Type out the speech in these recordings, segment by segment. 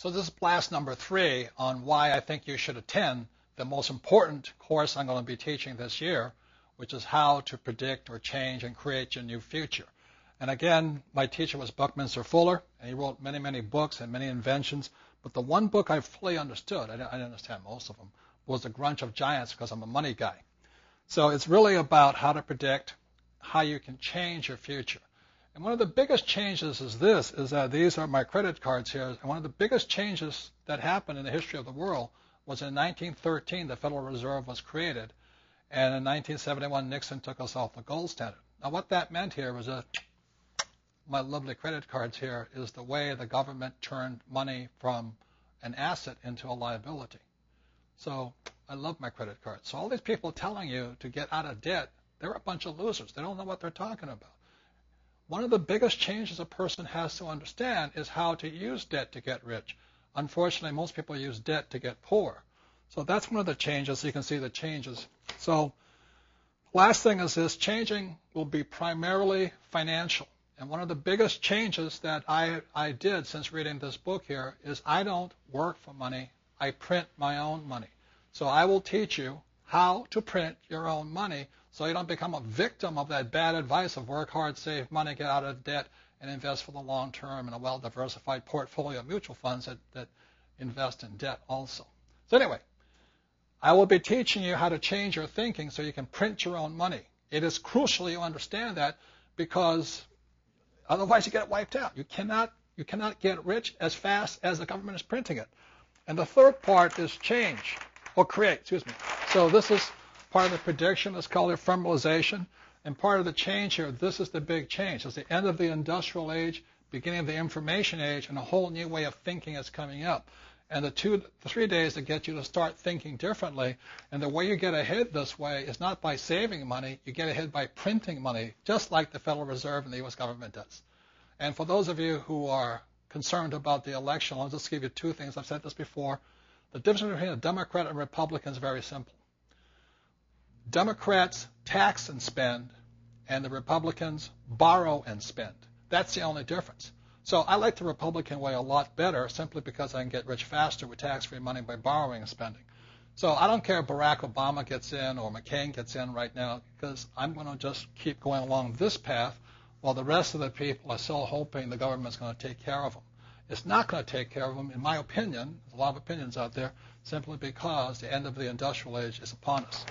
So this is blast number 3 on why I think you should attend the most important course I'm going to be teaching this year, which is how to predict or change and create your new future. And again, my teacher was Buckminster Fuller, and he wrote many, many books and many inventions. But the one book I fully understood, I didn't understand most of them, was The Grunch of Giants, because I'm a money guy. So it's really about how to predict how you can change your future. And one of the biggest changes is that these are my credit cards here. And one of the biggest changes that happened in the history of the world was in 1913, the Federal Reserve was created. And in 1971, Nixon took us off the gold standard. Now, what that meant here was that my lovely credit cards here is the way the government turned money from an asset into a liability. So I love my credit cards. So all these people telling you to get out of debt, they're a bunch of losers. They don't know what they're talking about. One of the biggest changes a person has to understand is how to use debt to get rich. Unfortunately, most people use debt to get poor. So that's one of the changes. So you can see the changes. So last thing is this: changing will be primarily financial. And one of the biggest changes that I did since reading this book here is I don't work for money. I print my own money. So I will teach you how to print your own money so you don't become a victim of that bad advice of work hard, save money, get out of debt, and invest for the long term in a well-diversified portfolio of mutual funds that invest in debt also. So anyway, I will be teaching you how to change your thinking so you can print your own money. It is crucial you understand that, because otherwise you get wiped out. You cannot get rich as fast as the government is printing it. And the third part is change, or create, excuse me. So this is part of the prediction. Let's call it ephemeralization. And part of the change here, this is the big change. It's the end of the industrial age, beginning of the information age, and a whole new way of thinking is coming up. And the 3 days that get you to start thinking differently. And the way you get ahead this way is not by saving money. You get ahead by printing money, just like the Federal Reserve and the U.S. government does. And for those of you who are concerned about the election, I'll just give you 2 things. I've said this before. The difference between a Democrat and a Republican is very simple. Democrats tax and spend, and the Republicans borrow and spend. That's the only difference. So I like the Republican way a lot better, simply because I can get rich faster with tax-free money by borrowing and spending. So I don't care if Barack Obama gets in or McCain gets in right now, because I'm going to just keep going along this path while the rest of the people are still hoping the government's going to take care of them. It's not going to take care of them, in my opinion. There's a lot of opinions out there, simply because the end of the industrial age is upon us.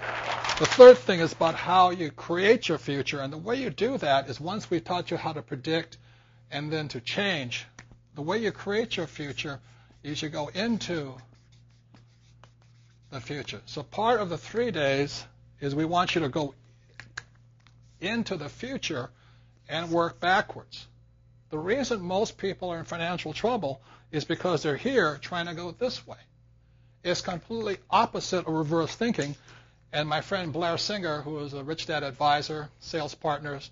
The third thing is about how you create your future, and the way you do that is, once we've taught you how to predict and then to change, the way you create your future is you go into the future. So part of the 3 days is we want you to go into the future and work backwards. The reason most people are in financial trouble is because they're here trying to go this way. It's completely opposite or reverse thinking. And my friend Blair Singer, who is a Rich Dad advisor, sales partners,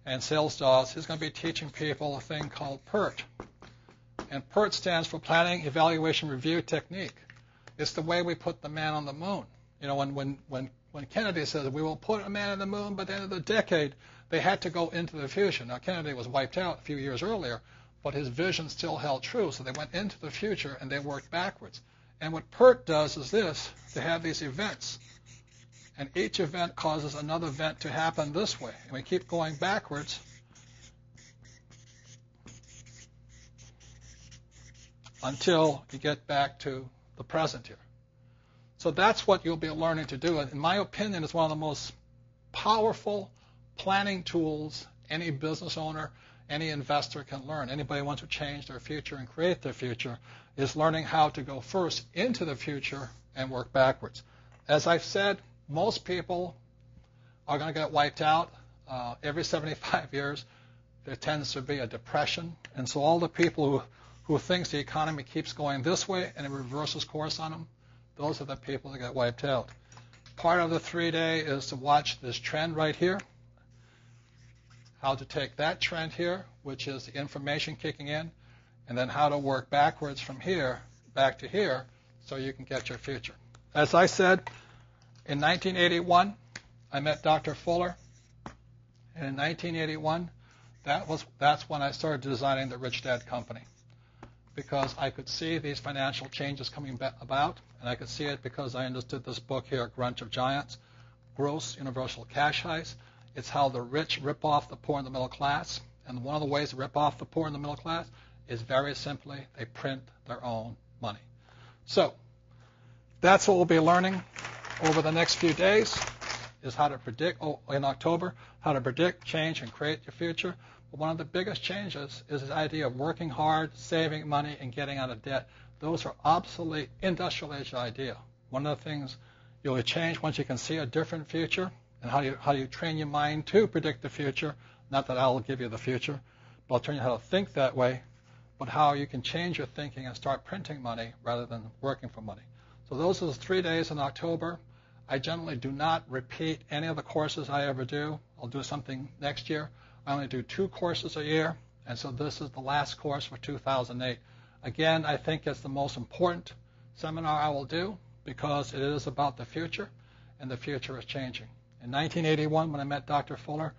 and sales dolls, he's going to be teaching people a thing called PERT. And PERT stands for Planning, Evaluation, Review Technique. It's the way we put the man on the moon. You know, when Kennedy says we will put a man on the moon by the end of the decade, they had to go into the future. Now, Kennedy was wiped out a few years earlier, but his vision still held true. So they went into the future and they worked backwards. And what PERT does is this: they have these events. And each event causes another event to happen this way. And we keep going backwards until you get back to the present here. So that's what you'll be learning to do. In my opinion, it's one of the most powerful planning tools any business owner, any investor can learn. Anybody who wants to change their future and create their future is learning how to go first into the future and work backwards. As I've said, most people are going to get wiped out. Every 75 years, there tends to be a depression. And so all the people who think the economy keeps going this way and it reverses course on them, those are the people that get wiped out. Part of the 3-day is to watch this trend right here, how to take that trend here, which is the information kicking in, and then how to work backwards from here back to here so you can get your future. As I said, in 1981, I met Dr. Fuller, and in 1981, that's when I started designing the Rich Dad Company. because I could see these financial changes coming about, and I could see it because I understood this book here, Grunch of Giants, Gross Universal Cash Heist. It's how the rich rip off the poor and the middle class, and one of the ways to rip off the poor and the middle class is very simply they print their own money. So that's what we'll be learning over the next few days, is how to predict, in October, how to predict, change, and create your future. But one of the biggest changes is this idea of working hard, saving money, and getting out of debt. Those are obsolete industrial age ideas. One of the things you'll change once you can see a different future, and how you train your mind to predict the future. Not that I'll give you the future, but I'll train you how to think that way, but how you can change your thinking and start printing money rather than working for money. So those are the 3 days in October. I generally do not repeat any of the courses I ever do. I'll do something next year. I only do 2 courses a year, and so this is the last course for 2008. Again, I think it's the most important seminar I will do because it is about the future, and the future is changing. In 1981, when I met Dr. Fuller,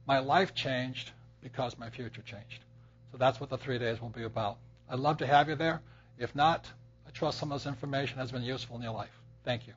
my life changed because my future changed. So that's what the 3 days will be about. I'd love to have you there. If not, I trust some of this information has been useful in your life. Thank you.